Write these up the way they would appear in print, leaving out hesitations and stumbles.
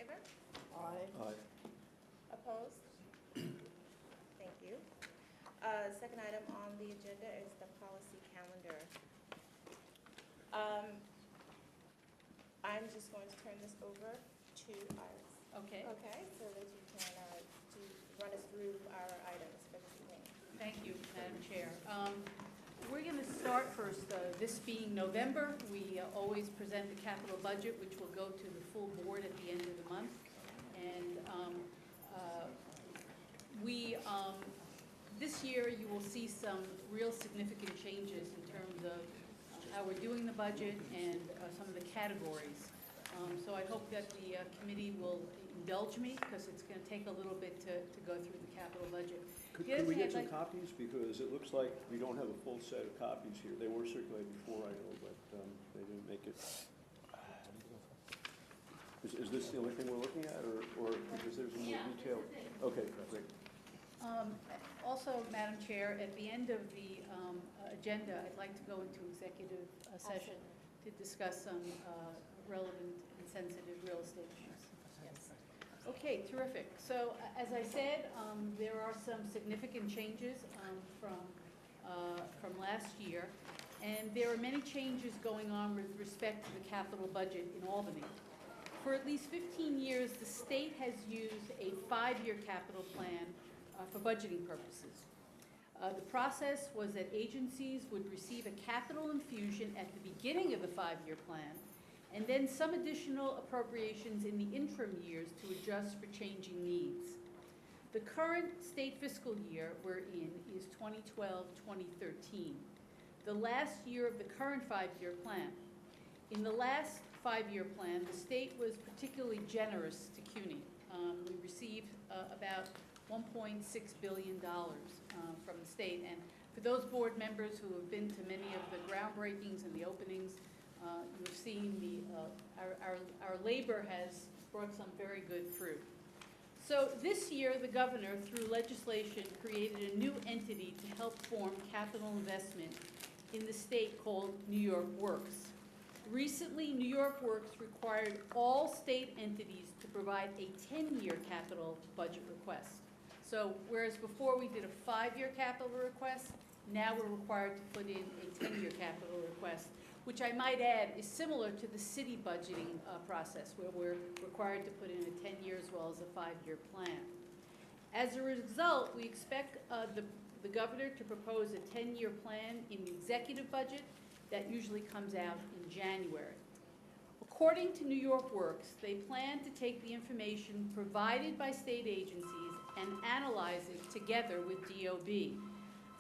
favor? Aye. Aye. Opposed? Thank you. Second item on the agenda is the policy calendar. I'm just going to turn this over to Iris. Okay, Okay, so that you can run us through our items for this evening. thank you, Madam Chair. We're going to start first, this being November. We always present the capital budget, which will go to the full board at the end of the month. And this year, you will see some real significant changes in terms of how we're doing the budget and some of the categories. So I hope that the committee will indulge me, because it's going to take a little bit to go through the capital budget. Could The other we thing get I'd some like- copies? Because it looks like we don't have a full set of copies here. They were circulated before, I know, but they didn't make it. Is this the only thing we're looking at, or because there's a more detail? Okay, great. Also, Madam Chair, at the end of the agenda, I'd like to go into executive session to discuss some relevant and sensitive real estate issues. Yes. Okay, terrific. So, as I said, there are some significant changes from last year, and there are many changes going on with respect to the capital budget in Albany. For at least 15 years, the state has used a 5-year capital plan for budgeting purposes. The process was that agencies would receive a capital infusion at the beginning of the 5-year plan, and then some additional appropriations in the interim years to adjust for changing needs. The current state fiscal year we're in is 2012-2013, the last year of the current 5-year plan. In the last 5-year plan, the state was particularly generous to CUNY. We received about $1.6 billion from the state. And for those board members who have been to many of the groundbreakings and the openings, you've seen our labor has brought some very good fruit. So this year, the governor, through legislation, created a new entity to help form capital investment in the state called New York Works. Recently, New York Works required all state entities to provide a 10-year capital budget request. So whereas before we did a 5-year capital request, now we're required to put in a 10-year capital request, which I might add is similar to the city budgeting process, where we're required to put in a 10-year as well as a 5-year plan. As a result, we expect the governor to propose a 10-year plan in the executive budget that usually comes out in January. According to New York Works, they plan to take the information provided by state agencies and analyze it together with DOB.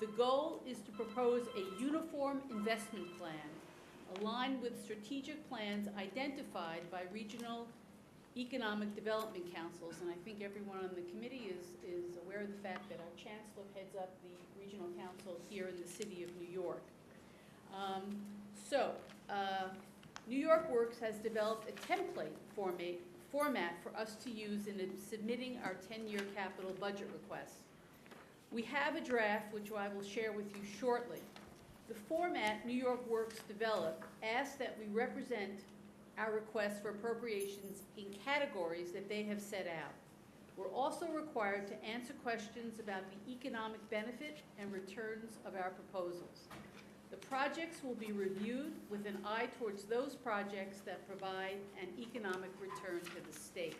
The goal is to propose a uniform investment plan aligned with strategic plans identified by regional economic development councils. And I think everyone on the committee is aware of the fact that our chancellor heads up the regional council here in the city of New York. New York Works has developed a template format for us to use in submitting our 10-year capital budget request. We have a draft, which I will share with you shortly. The format New York Works developed asks that we represent our request for appropriations in categories that they have set out. We're also required to answer questions about the economic benefit and returns of our proposals. The projects will be reviewed with an eye towards those projects that provide an economic return to the state.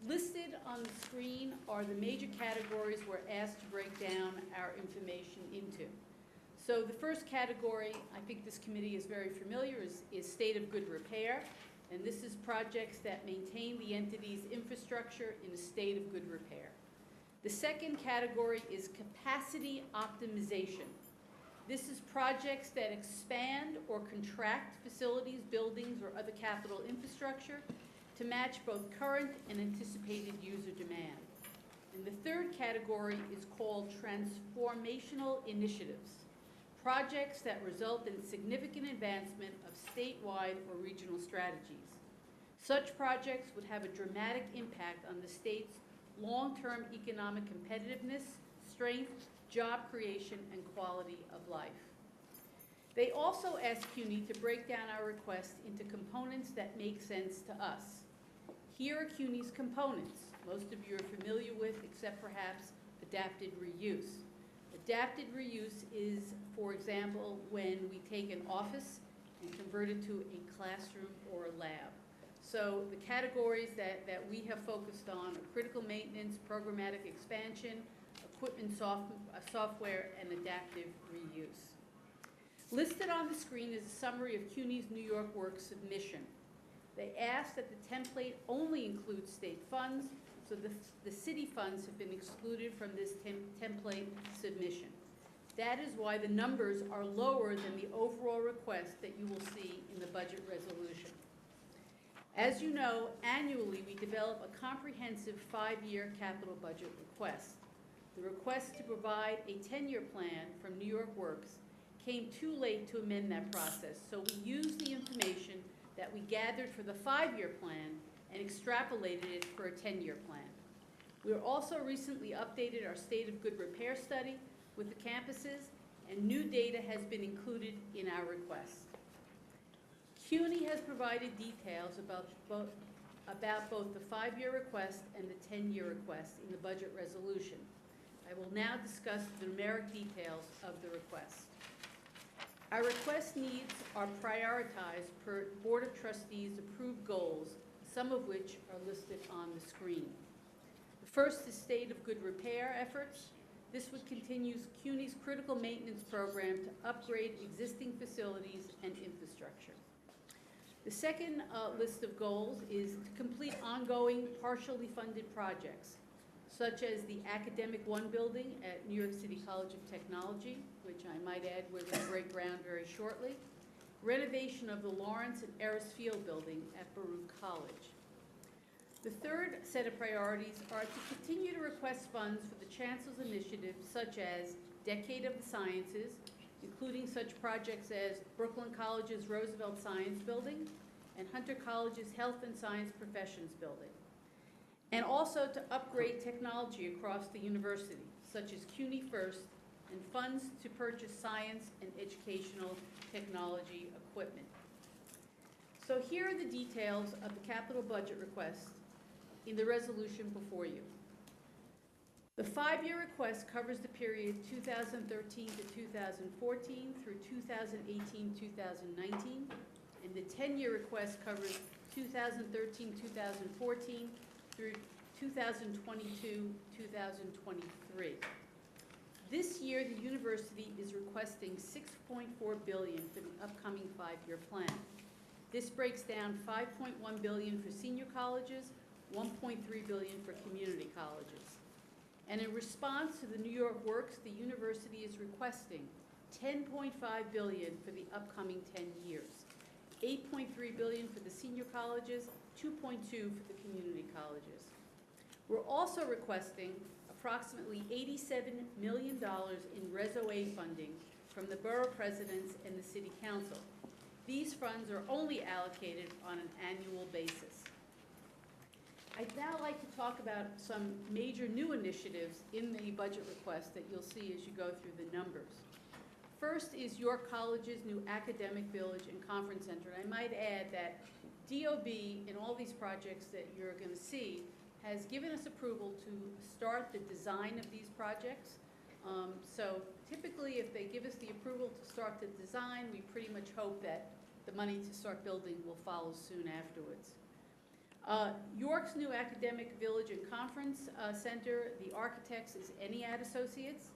Listed on the screen are the major categories we're asked to break down our information into. So the first category, I think this committee is very familiar, is state of good repair. And this is projects that maintain the entity's infrastructure in a state of good repair. The second category is capacity optimization. This is projects that expand or contract facilities, buildings, or other capital infrastructure to match both current and anticipated user demand. And the third category is called transformational initiatives, projects that result in significant advancement of statewide or regional strategies. Such projects would have a dramatic impact on the state's long-term economic competitiveness, strength, job creation, and quality of life. They also ask CUNY to break down our request into components that make sense to us. Here are CUNY's components, most of you are familiar with, except perhaps adapted reuse. Adapted reuse is, for example, when we take an office and convert it to a classroom or a lab. So the categories that we have focused on are critical maintenance, programmatic expansion, equipment software, and adaptive reuse. Listed on the screen is a summary of CUNY's New York Works submission. They asked that the template only include state funds, so the city funds have been excluded from this template submission. That is why the numbers are lower than the overall request that you will see in the budget resolution. As you know, annually we develop a comprehensive 5-year capital budget request. The request to provide a 10-year plan from New York Works came too late to amend that process, so we used the information that we gathered for the 5-year plan and extrapolated it for a 10-year plan. We also recently updated our State of Good Repair study with the campuses, and new data has been included in our request. CUNY has provided details about both the 5-year request and the 10-year request in the budget resolution. I will now discuss the numeric details of the request. Our request needs are prioritized per Board of Trustees approved goals, some of which are listed on the screen. The first is State of Good Repair efforts. This would continue CUNY's critical maintenance program to upgrade existing facilities and infrastructure. The second list of goals is to complete ongoing partially funded projects, such as the Academic One building at New York City College of Technology, which I might add we're going to break ground very shortly, renovation of the Lawrence and Eris Field building at Baruch College. The third set of priorities are to continue to request funds for the Chancellor's initiatives such as Decade of the Sciences, including such projects as Brooklyn College's Roosevelt Science Building and Hunter College's Health and Science Professions Building, and also to upgrade technology across the university, such as CUNY First, and funds to purchase science and educational technology equipment. So here are the details of the capital budget request in the resolution before you. The 5-year request covers the period 2013 to 2014 through 2018-2019, and the 10-year request covers 2013-2014 through 2022-2023. This year, the university is requesting $6.4 billion for the upcoming 5-year plan. This breaks down $5.1 billion for senior colleges, $1.3 billion for community colleges. And in response to the New York Works, the university is requesting $10.5 billion for the upcoming 10 years, $8.3 billion for the senior colleges, $2.2 for the community colleges. We're also requesting approximately $87 million in Reso-A funding from the borough presidents and the city council. These funds are only allocated on an annual basis. I'd now like to talk about some major new initiatives in the budget request that you'll see as you go through the numbers. First is York College's new academic village and conference center. And I might add that DOB in all these projects that you're going to see has given us approval to start the design of these projects. So typically if they give us the approval to start the design, we pretty much hope that the money to start building will follow soon afterwards. York's new academic village and conference center, the architects is Enniad Associates.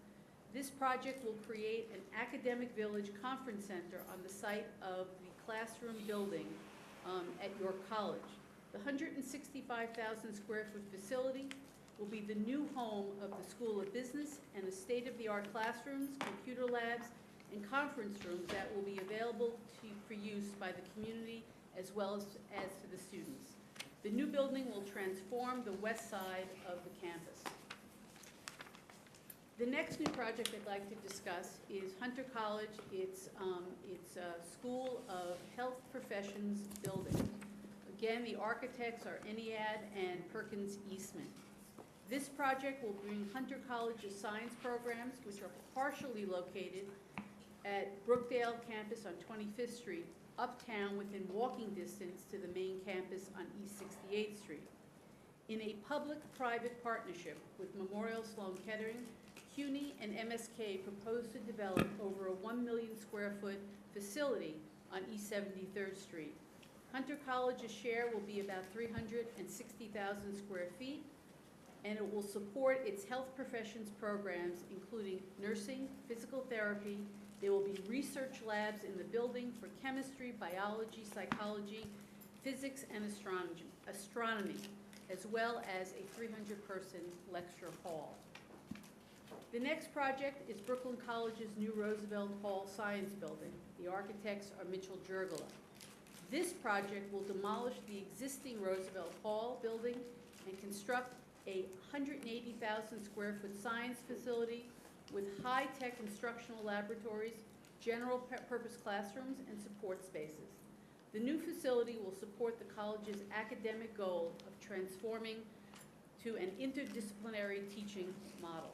This project will create an academic village conference center on the site of the classroom building at York College. The 165,000 square foot facility will be the new home of the School of Business and the state-of-the-art classrooms, computer labs, and conference rooms that will be available for use by the community as well as to the students. The new building will transform the west side of the campus. The next new project I'd like to discuss is Hunter College. It's a School of Health Professions building. Again, the architects are Enniad and Perkins Eastman. This project will bring Hunter College's science programs, which are partially located at Brookdale campus on 25th Street, uptown within walking distance to the main campus on East 68th Street. In a public-private partnership with Memorial Sloan Kettering, CUNY and MSK propose to develop over a 1 million square foot facility on East 73rd Street. Hunter College's share will be about 360,000 square feet, and it will support its health professions programs, including nursing, physical therapy. There will be research labs in the building for chemistry, biology, psychology, physics, and astronomy, as well as a 300-person lecture hall. The next project is Brooklyn College's new Roosevelt Hall Science Building. The architects are Mitchell Jergala. This project will demolish the existing Roosevelt Hall building and construct a 180,000 square foot science facility with high-tech instructional laboratories, general purpose classrooms, and support spaces. The new facility will support the college's academic goal of transforming to an interdisciplinary teaching model.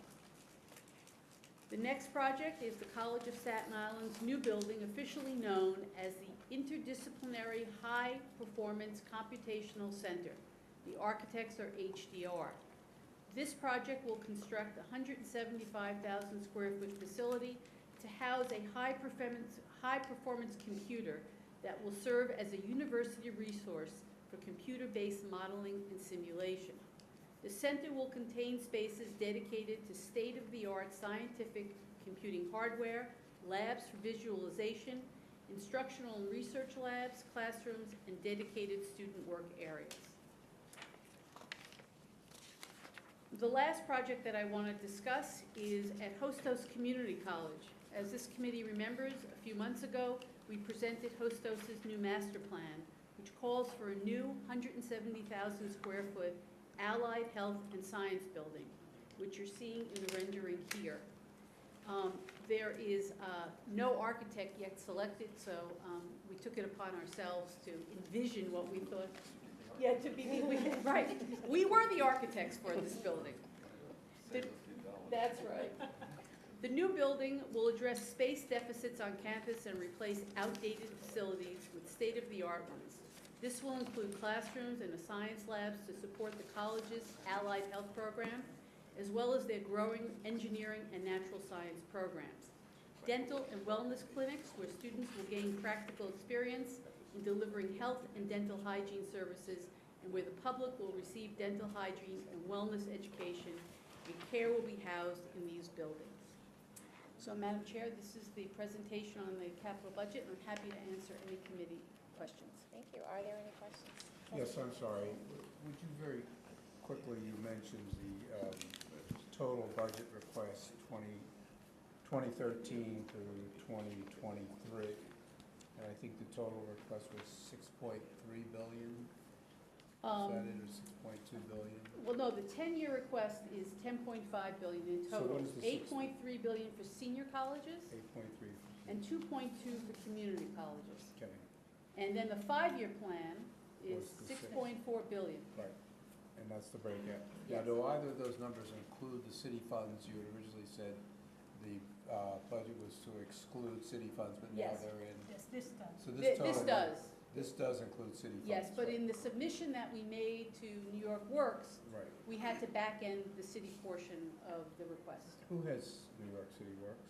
The next project is the College of Staten Island's new building, officially known as the Interdisciplinary High Performance Computational Center. The architects are HDR. This project will construct a 175,000 square foot facility to house a high performance computer that will serve as a university resource for computer-based modeling and simulation. The center will contain spaces dedicated to state-of-the-art scientific computing hardware, labs for visualization, instructional and research labs, classrooms, and dedicated student work areas. The last project that I want to discuss is at Hostos Community College. As this committee remembers, a few months ago, we presented Hostos's new master plan, which calls for a new 170,000 square foot Allied Health and Science Building, which you're seeing in the rendering here. There is no architect yet selected, so we took it upon ourselves to envision what we thought. Yeah, to be, right. We were the architects for this building. That's right. The new building will address space deficits on campus and replace outdated facilities with state-of-the-art ones. This will include classrooms and science labs to support the college's allied health program, as well as their growing engineering and natural science programs. Dental and wellness clinics where students will gain practical experience in delivering health and dental hygiene services, and where the public will receive dental hygiene and wellness education, and care will be housed in these buildings. So, Madam Chair, this is the presentation on the capital budget, and I'm happy to answer any committee questions. Thank you. Are there any questions? Yes, I'm sorry. Would you very quickly, you mentioned the total budget request 2013 to 2023, and I think the total request was 6.3 billion. Is that it, or 6.2 billion? Well, no, the 10-year request is 10.5 billion in So total. what is the 8.3 billion for senior colleges 8.3. and 2.2 for community colleges. Okay, And then the 5-year plan is Was the 6.4 billion. right. And that's the breakout. Yes. Now, do either of those numbers include the city funds? You had originally said the budget was to exclude city funds, but now Yes. they're in. Yes, this does. So This total- does, This does include city funds? yes, but right? in the submission that we made to New York Works, Right. we had to back end the city portion of the request. Who has New York City Works?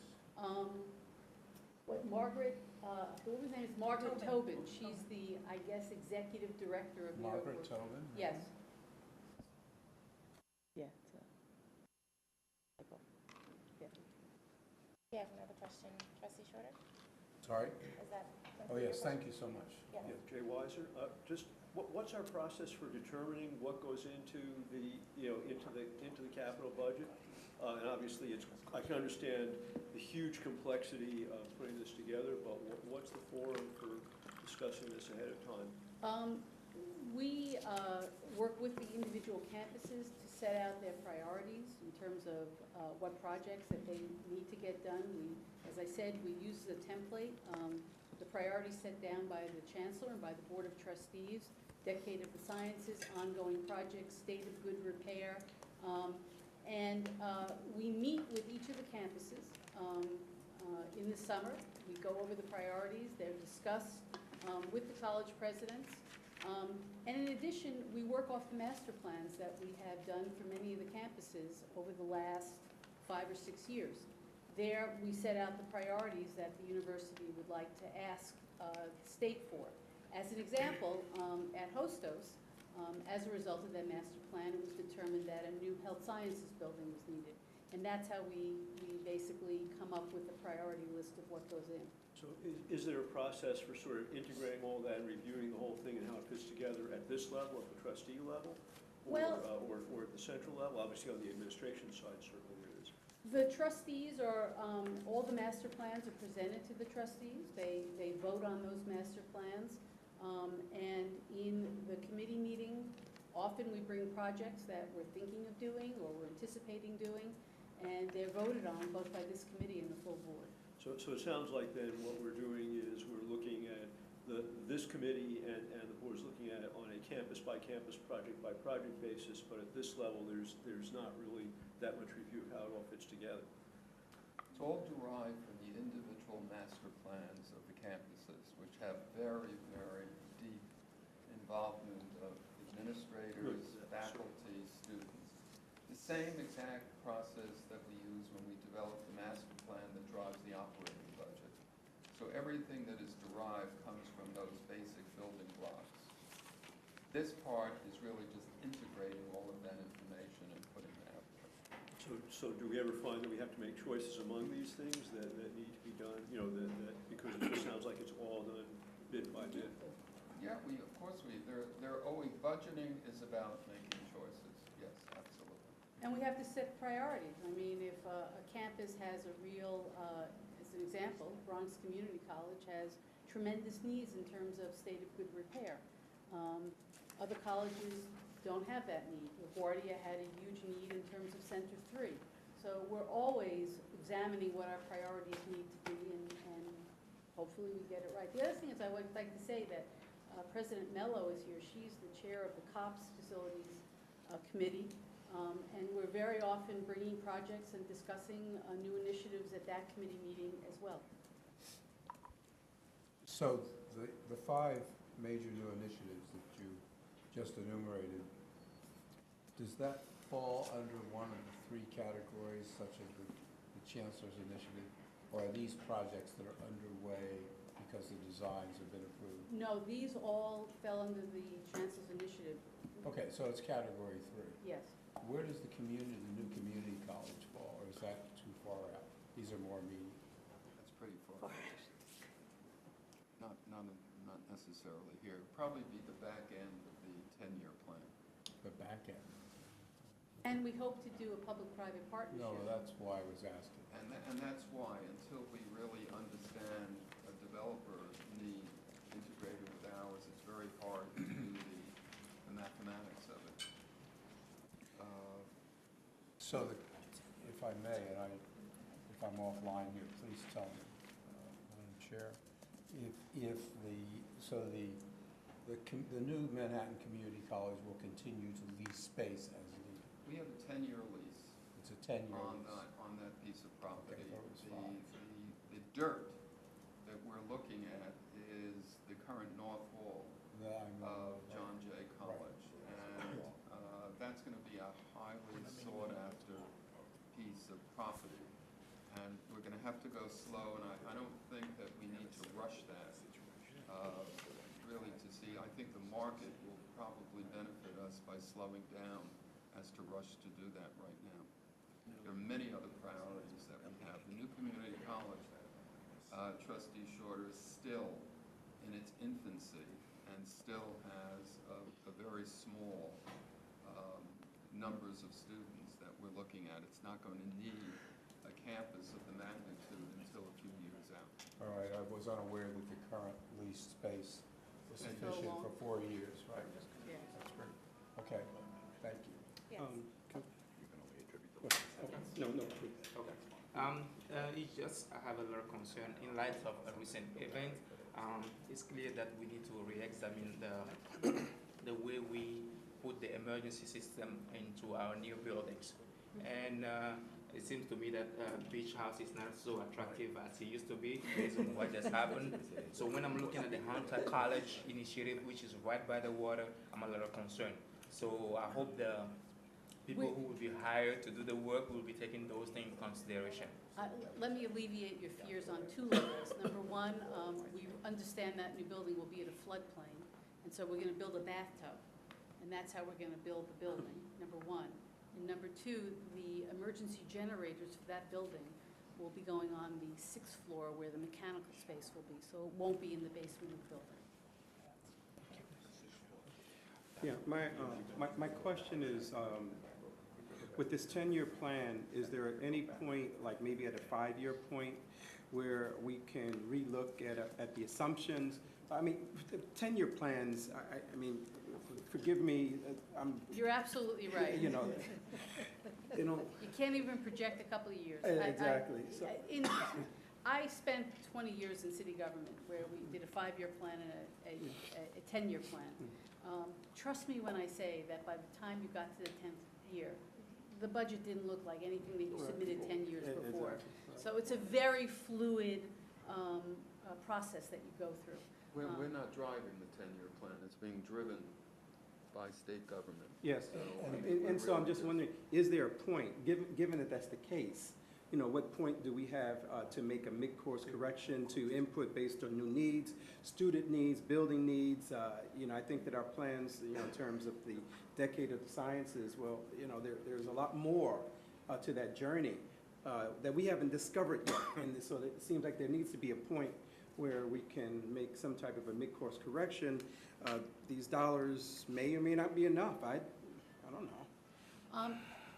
Margaret, I believe her name is Margaret Tobin. Tobin. She's the, I guess, executive director of New York Margaret Works. Tobin? Yes. Yeah. You have another question, Trustee Shorter? Sorry? Is that? Oh, yes, thank you so much. Yeah. Yeah, Jay Weiser, just, what's our process for determining what goes into the, into the capital budget? And obviously, I can understand the huge complexity of putting this together, but what's the forum for discussing this ahead of time? We work with the individual campuses to set out their priorities in terms of what projects that they need to get done. As I said, we use the template, the priorities set down by the Chancellor and by the Board of Trustees, Decade of the Sciences, ongoing projects, state of good repair. And we meet with each of the campuses in the summer. We go over the priorities. They're discussed with the college presidents. And in addition, we work off the master plans that we have done for many of the campuses over the last 5 or 6 years. There, we set out the priorities that the university would like to ask the state for. As an example, at Hostos, as a result of that master plan, it was determined that a new health sciences building was needed. And that's how we basically come up with a priority list of what goes in. So is there a process for sort of integrating all that and reviewing the whole thing and how it fits together at this level, at the trustee level? Well- Or at the central level? Obviously, on the administration side, certainly there is. The trustees are, all the master plans are presented to the trustees. They vote on those master plans. And in the committee meeting, often we bring projects that we're thinking of doing or we're anticipating doing, and they're voted on both by this committee and the full board. So it sounds like then what we're doing is we're looking at this committee and the board's looking at it on a campus-by-campus, project-by-project basis, but at this level, there's not really that much review of how it all fits together. It's all derived from the individual master plans of the campuses, which have very, very deep involvement of administrators, Right. faculty, students. The same exact process that we use when we develop the master plan that drives the operating budget. So everything that is derived comes from those basic building blocks. This part is really just integrating all of that information and putting it out there. So do we ever find that we have to make choices among these things that need to be done? You know, because it just sounds like it's all done bit by bit. Yeah, they're always, budgeting is about making choices, yes, absolutely. And we have to set priorities. I mean, if a campus has a real, as an example, Bronx Community College has tremendous needs in terms of state of good repair. Other colleges don't have that need. LaGuardia had a huge need in terms of Center 3. So we're always examining what our priorities need to be, and hopefully we get it right. The other thing is I would like to say that President Mello is here. She's the chair of the COPS Facilities Committee. And we're very often bringing projects and discussing new initiatives at that committee meeting as well. So the 5 major new initiatives that you just enumerated, does that fall under one of the 3 categories, such as the Chancellor's Initiative? Or are these projects that are underway because the designs have been approved? No, these all fell under the Chancellor's Initiative. Okay, so it's category 3. Yes. Where does the new community college fall, or is that too far out? These are more immediate. That's pretty far. Not necessarily here. Probably be the back end of the 10-year plan. The back end. And we hope to do a public-private partnership. No, that's why I was asking. And that's why, until we really understand a developer's need integrated with ours, it's very hard to do the mathematics of it. So if I may, and if I'm offline here, please tell me, Madam Chair, if the new Manhattan Community College will continue to lease space as needed. We have a 10-year lease It's a 10-year on lease. that piece of property. Okay, that was fine. The dirt that we're looking at is the current north wall I know, of John Jay College. And that's going to be a highly sought-after piece of property. And we're going to have to go slow, and I don't think that we need to rush that, really to see. I think the market will probably benefit us by slowing down as to rush to do that right now. There are many other priorities that we have. The new community college, Trustee Shorter, is still in its infancy and still has a very small numbers of students that we're looking at. It's not going to need a campus of the magnitude until a few years out. All right, I was unaware that the current leased space was So sufficient long. for 4 years, right? Yeah. That's great. Okay, thank you. Yes. No, please. Okay. It's just, I have a little concern in light of a recent event. It's clear that we need to re-examine the way we put the emergency system into our new buildings. And It seems to me that beach house is not so attractive as it used to be based on what just happened. So when I'm looking at the Hunter College initiative, which is right by the water, I'm a little concerned. So I hope the people who will be hired to do the work will be taking those things in consideration. Let me alleviate your fears on two levels. Number one, we understand that new building will be at a floodplain, and so we're gonna build a bathtub, and that's how we're gonna build the building, number one. And number two, the emergency generators for that building will be going on the 6th floor where the mechanical space will be, so it won't be in the basement of the building. Yeah, my question is, with this 10-year plan, is there at any point, like maybe at a 5-year point, where we can relook at the assumptions? I mean, the 10-year plans, I mean, forgive me, You're absolutely right. you know, You can't even project a couple of years. Exactly. So- I spent 20 years in city government where we did a 5-year plan and a 10-year plan. Trust me when I say that by the time you got to the 10th year, the budget didn't look like anything that you submitted 10 years before. So it's a very fluid process that you go through. We're not driving the 10-year plan, it's being driven by state government. Yes, So, and so I'm just wondering, is there a point, given that that's the case, you know, what point do we have to make a mid-course correction to input based on new needs, student needs, building needs? You know, I think that our plans, you know, in terms of the decade of the sciences, well, you know, there's a lot more to that journey that we haven't discovered yet. And so it seems like there needs to be a point where we can make some type of a mid-course correction. These dollars may or may not be enough. I don't know.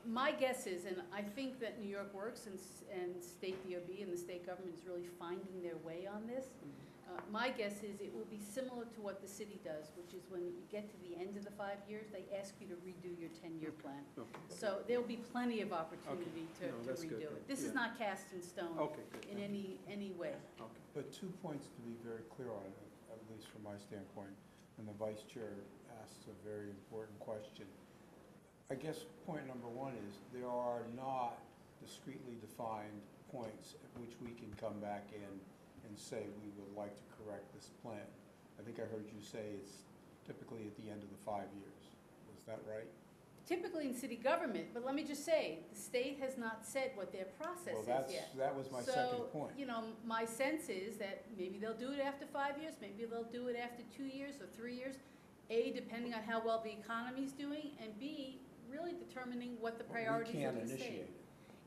My guess is, and I think that New York Works and State DOB and the state government is really finding their way on this. My guess is it will be similar to what the city does, which is when you get to the end of the 5 years, they ask you to redo your 10-year plan. Okay. So there'll be plenty of opportunity No, to that's good redo then. it. This is Yeah. not cast in stone Okay, good. in any way. Okay. But 2 points to be very clear on, at least from my standpoint, and the vice chair asked a very important question. I guess point number 1 is there are not discretely defined points at which we can come back in and say we would like to correct this plan. I think I heard you say it's typically at the end of the 5 years. Was that right? Typically in city government, but let me just say, the state has not said what their process Well, is yet. that was my second point. So, you know, my sense is that maybe they'll do it after 5 years, maybe they'll do it after 2 years or 3 years. A, depending on how well the economy's doing, and B, really determining what the priorities of the state. We can't initiate it.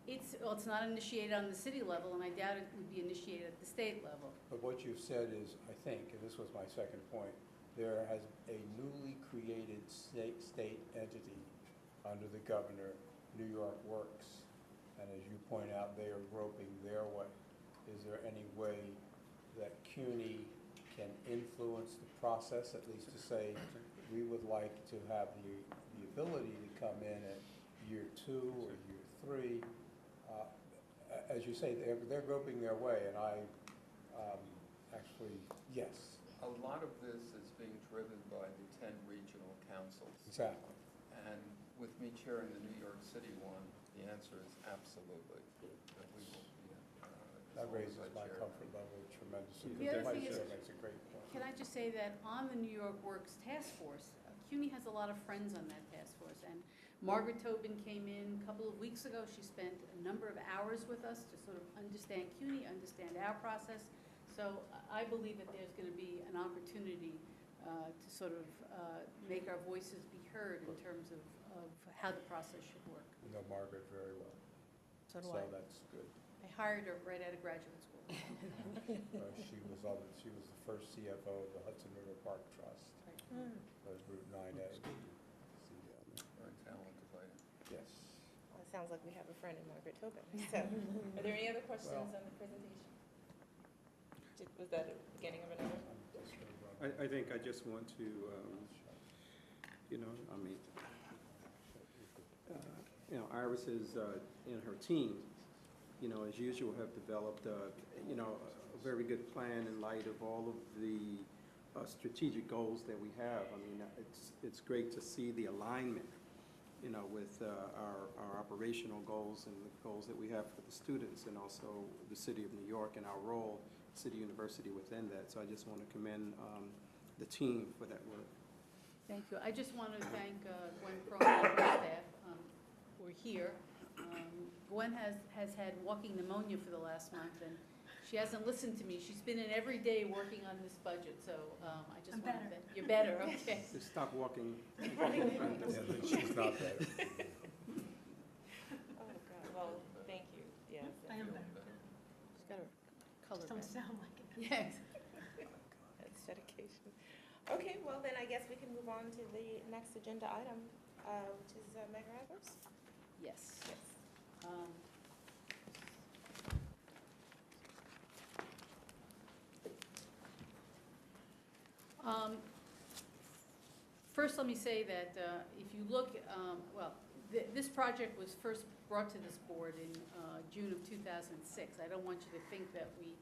It's not initiated on the city level, and I doubt it would be initiated at the state level. But what you've said is, I think, and this was my second point, there has a newly created state entity under the governor, New York Works. And as you point out, they are groping their way. Is there any way that CUNY can influence the process, at least to say, we would like to have the ability to come in at year 2 or year 3? As you say, they're groping their way, and I actually, yes, A lot of this is being driven by the 10 regional councils. exactly. And with me chairing the New York City one, the answer is absolutely. That we will be, as That long as raises I my chair. comfort level tremendously. The other Vice thing is- Chair makes a great point. Can I just say that on the New York Works Task Force, CUNY has a lot of friends on that task force, and Margaret Tobin came in a couple of weeks ago. She spent a number of hours with us to sort of understand CUNY, understand our process. So I believe that there's going to be an opportunity to sort of make our voices be heard in terms of how the process should work. You know Margaret very well, So do so I. that's good. I hired her right out of graduate school. She was the first CFO of the Hudson River Park Trust, was Route 9A. See down there. Very talented lady. Yes. Well, it sounds like we have a friend in Margaret Tobin. So, are there any other questions Well- on the presentation? Was that the beginning of another? I think I just want to, you know, I mean, you know, Iris is, and her team, you know, as usual, have developed, you know, a very good plan in light of all of the strategic goals that we have. I mean, it's great to see the alignment you know, with our operational goals and the goals that we have for the students, and also the City of New York and our role, City University within that. So I just want to commend the team for that work. Thank you. I just want to thank Gwen Crowley and her staff who are here. Gwen has had walking pneumonia for the last month, and she hasn't listened to me. She's been in every day working on this budget, so I just want to thank. You're better, okay. Just stop walking. Yeah, but she's not better. Oh, God, well, thank you, yes. I am better. She's got her color Don't back. sound like it. Yes. That's dedication. Okay, well, then I guess we can move on to the next agenda item, which is Mega Rivers. Yes. Yes. Um, First, let me say that if you look, this project was first brought to this board in June of 2006. I don't want you to think that we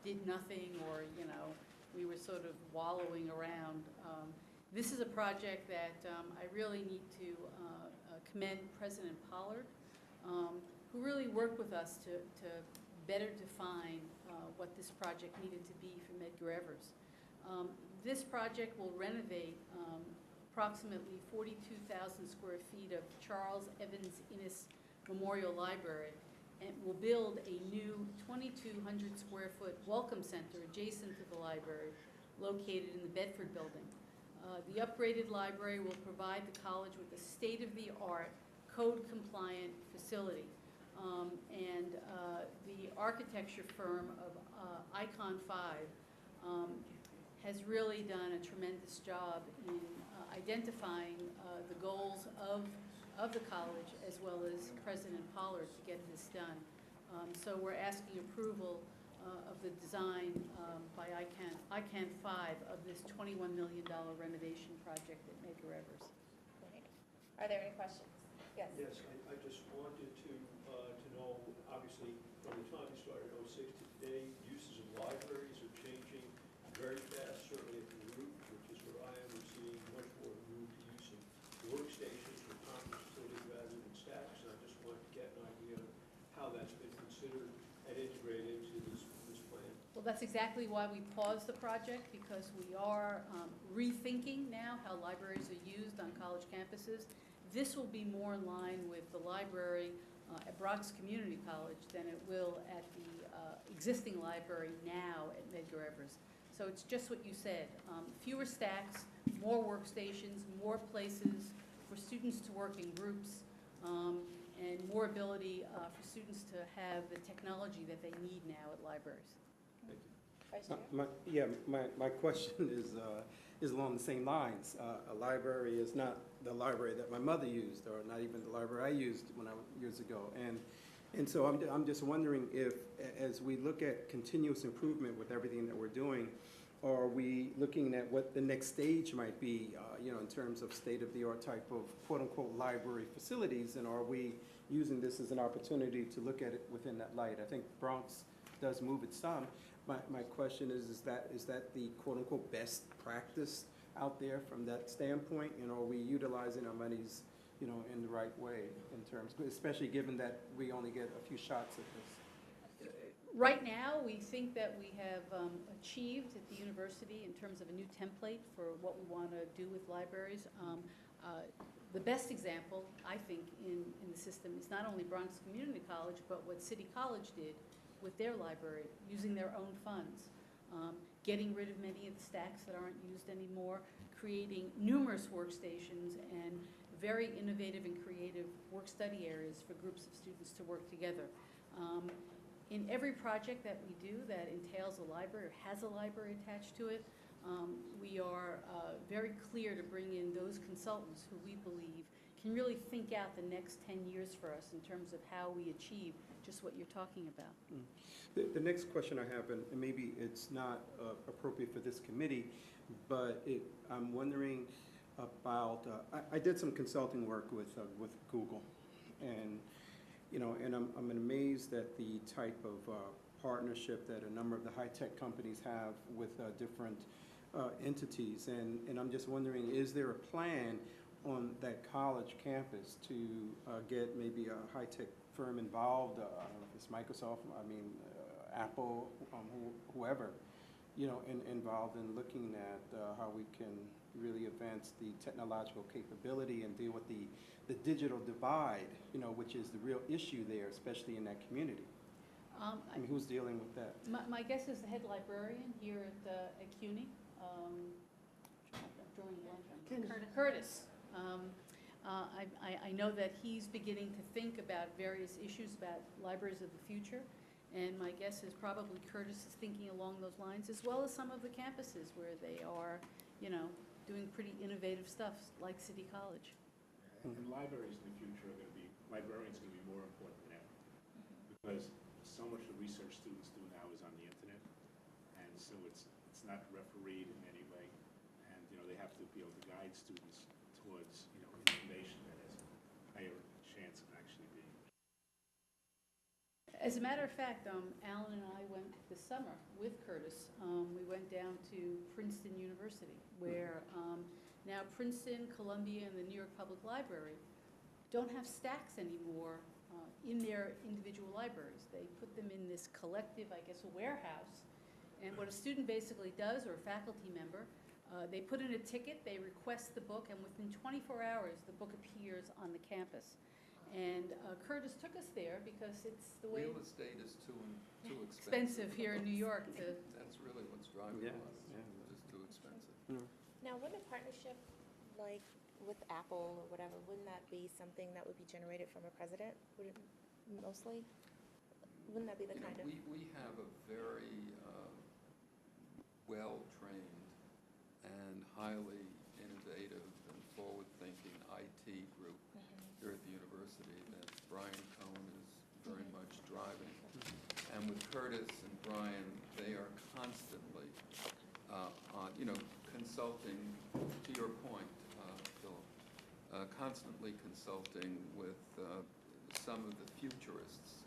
did nothing or, you know, we were sort of wallowing around. This is a project that I really need to commend President Pollard, who really worked with us to better define what this project needed to be for Medgar Evers. This project will renovate approximately 42,000 square feet of Charles Evans Innes Memorial Library, and will build a new 2,200 square foot welcome center adjacent to the library located in the Bedford building. The upgraded library will provide the college with a state-of-the-art code-compliant facility. The architecture firm of Icon 5 has really done a tremendous job in identifying the goals of the college, as well as President Pollard, to get this done. So we're asking approval of the design by Icon 5 of this $21 million renovation project at Medgar Evers. Great. Are there any questions? Yes. Yes, I just wanted to know, obviously, from the time you started in '06 to today, uses of libraries are changing very fast, certainly at the root, which is where I am. We're seeing much more root use of workstations for conference facilities rather than stacks, and I just wanted to get an idea of how that's been considered and integrated into this plan. Well, that's exactly why we paused the project, because we are rethinking now how libraries are used on college campuses. This will be more in line with the library at Bronx Community College than it will at the existing library now at Medgar Evers. So it's just what you said, fewer stacks, more workstations, more places for students to work in groups, and more ability for students to have the technology that they need now at libraries. Vice Chair? My question is along the same lines. A library is not the library that my mother used, or not even the library I used years ago. And so I'm just wondering if, as we look at continuous improvement with everything that we're doing, are we looking at what the next stage might be, in terms of state-of-the-art type of quote-unquote library facilities, and are we using this as an opportunity to look at it within that light? I think Bronx does move it some. My question is that the quote-unquote best practice out there from that standpoint? Are we utilizing our monies, in the right way in terms, especially given that we only get a few shots at this? Right now, we think that we have achieved at the university in terms of a new template for what we want to do with libraries. The best example, I think, in the system is not only Bronx Community College, but what City College did with their library, using their own funds, getting rid of many of the stacks that aren't used anymore, creating numerous workstations and very innovative and creative work-study areas for groups of students to work together. In every project that we do that entails a library or has a library attached to it, we are very clear to bring in those consultants who we believe can really think out the next 10 years for us in terms of how we achieve just what you're talking about. The next question I have, and maybe it's not appropriate for this committee, but I'm wondering about, I did some consulting work with Google, and I'm amazed at the type of partnership that a number of the high-tech companies have with different entities, and I'm just wondering, is there a plan on that college campus to get maybe a high-tech firm involved, I don't know if it's Microsoft, Apple, whoever, involved in looking at how we can really advance the technological capability and deal with the digital divide, which is the real issue there, especially in that community. I mean, who's dealing with that? My guess is the head librarian here at CUNY. I'm drawing a blank on it. Curtis. I know that he's beginning to think about various issues about libraries of the future, and my guess is probably Curtis is thinking along those lines, as well as some of the campuses where they are, doing pretty innovative stuff, like City College. And libraries in the future are going to be, librarians are going to be more important than ever. Because so much of the research students do now is on the internet. And so it's not refereed in any way. And, they have to be able to guide students towards, information that has a higher chance of actually being. As a matter of fact, Alan and I went this summer with Curtis. We went down to Princeton University, where now Princeton, Columbia, and the New York Public Library don't have stacks anymore in their individual libraries. They put them in this collective, I guess, a warehouse. And what a student basically does, or a faculty member, they put in a ticket, they request the book, and within 24 hours, the book appears on the campus. And Curtis took us there because it's the way Real estate is too expensive here in New York to. That's really what's driving Yeah, us, yeah. just too expensive. Now, wouldn't a partnership like with Apple or whatever, wouldn't that be something that would be generated from a president? Would it mostly? Wouldn't that be the kind of? We have a very well-trained and highly innovative and forward-thinking IT group here at the university that Brian Cohen is very much driving. And with Curtis and Brian, they are constantly, consulting, to your point, Philip, constantly consulting with some of the futurists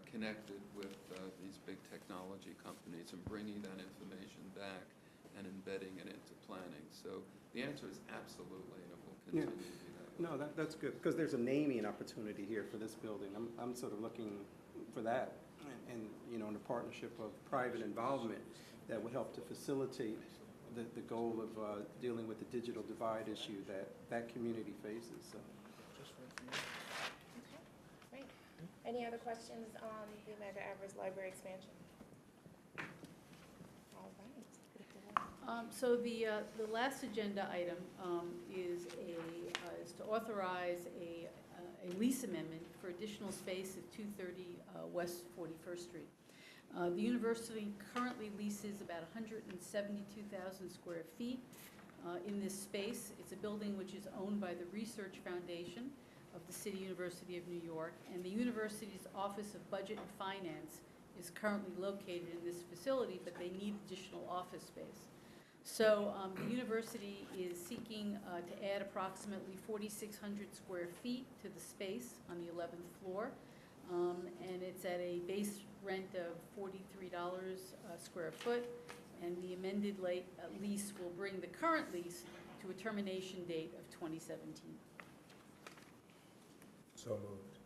connected with these big technology companies and bringing that information back and embedding it into planning. So the answer is absolutely, and it will continue to be that way. No, that's good, because there's a naming opportunity here for this building. I'm sort of looking for that, and in a partnership of private involvement that would help to facilitate the goal of dealing with the digital divide issue that community faces. So. Okay, great. Any other questions on the Medgar Evers Library expansion? All right. So the last agenda item is to authorize a lease amendment for additional space at 230 West 41st Street. The university currently leases about 172,000 square feet in this space. It's a building which is owned by the Research Foundation of the City University of New York, and the university's Office of Budget and Finance is currently located in this facility, but they need additional office space. So the university is seeking to add approximately 4,600 square feet to the space on the 11th floor, and it's at a base rent of $43 a square foot, and the amended lease will bring the current lease to a termination date of 2017. So moved.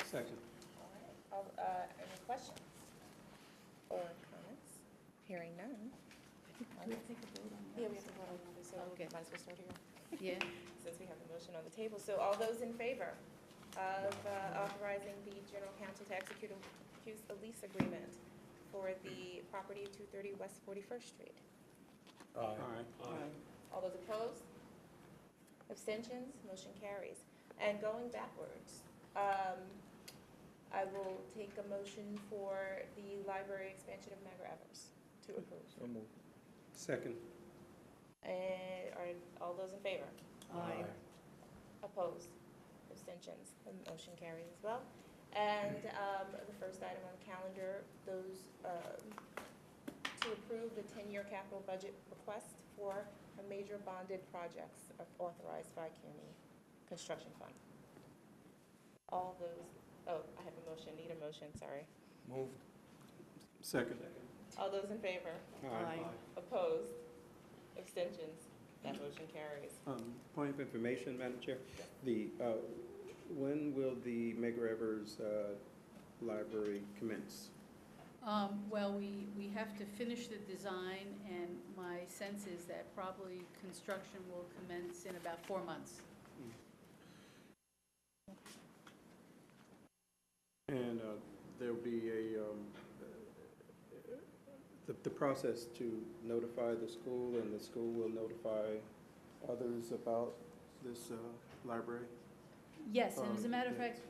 Second. All right. Any questions or comments? Hearing none. Do we take a vote on that? Yeah, we have to vote on it, so Okay. might as well start here, Yeah. since we have the motion on the table. So all those in favor of authorizing the general counsel to execute a lease agreement for the property of 230 West 41st Street? All right. All those opposed? Abstentions? Motion carries. And going backwards, I will take a motion for the library expansion of Medgar Evers to approve. Second. And are all those in favor? Aye. Opposed? Abstentions? The motion carries as well. And the first item on the calendar, those to approve the 10-year capital budget request for a major bonded projects authorized by CUNY Construction Fund. All those, I have a motion, need a motion, sorry. Moved. Second. All those in favor? Aye. Opposed? Abstentions? That motion carries. Point of information, Madam Chair, when will the Medgar Evers Library commence? Well, we have to finish the design, and my sense is that probably construction will commence in about 4 months. And there'll be the process to notify the school, and the school will notify others about this library? Yes, and as a matter of Yeah. fact,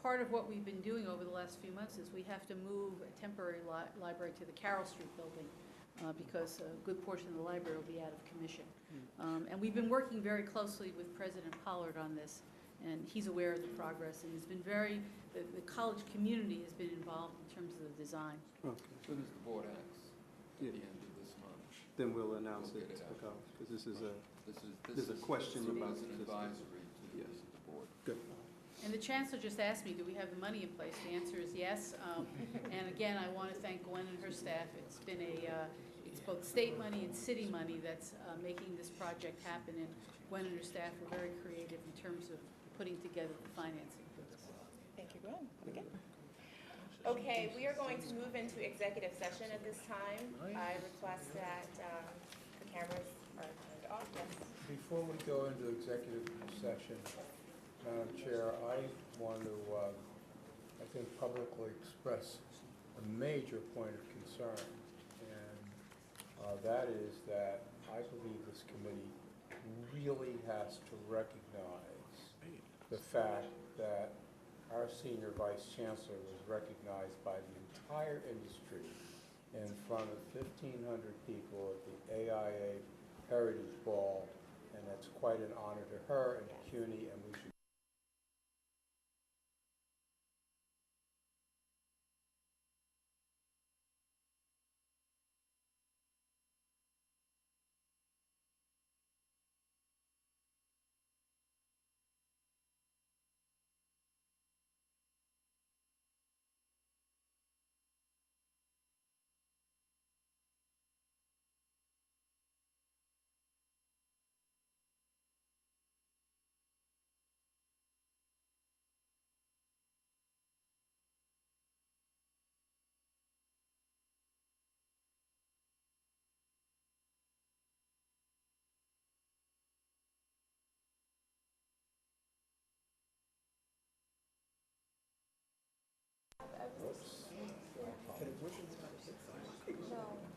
part of what we've been doing over the last few months is we have to move a temporary library to the Carroll Street building because a good portion of the library will be out of commission. And we've been working very closely with President Pollard on this, and he's aware of the progress, and he's been the college community has been involved in terms of the design. Okay, As soon as the board acts at Yeah. the end of this month. then we'll announce We'll it get to it the out. college, because this is a, This There's a is question sort of about as an this. advisory to Yes. the board. good. And the chancellor just asked me, do we have the money in place? The answer is yes. And again, I want to thank Gwen and her staff. It's been it's both state money and city money that's making this project happen. And Gwen and her staff were very creative in terms of putting together the financing for this. Thank you, Gwen. Again. Okay, we are going to move into executive session at this time. I request that the cameras are turned off. Yes. Before we go into executive session, Madam Chair, I want to, I think, publicly express a major point of concern. And that is that I believe this committee really has to recognize the fact that our senior vice chancellor was recognized by the entire industry in front of 1,500 people at the AIA Heritage Ball, and that's quite an honor to her and to CUNY, and we should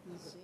Let's see.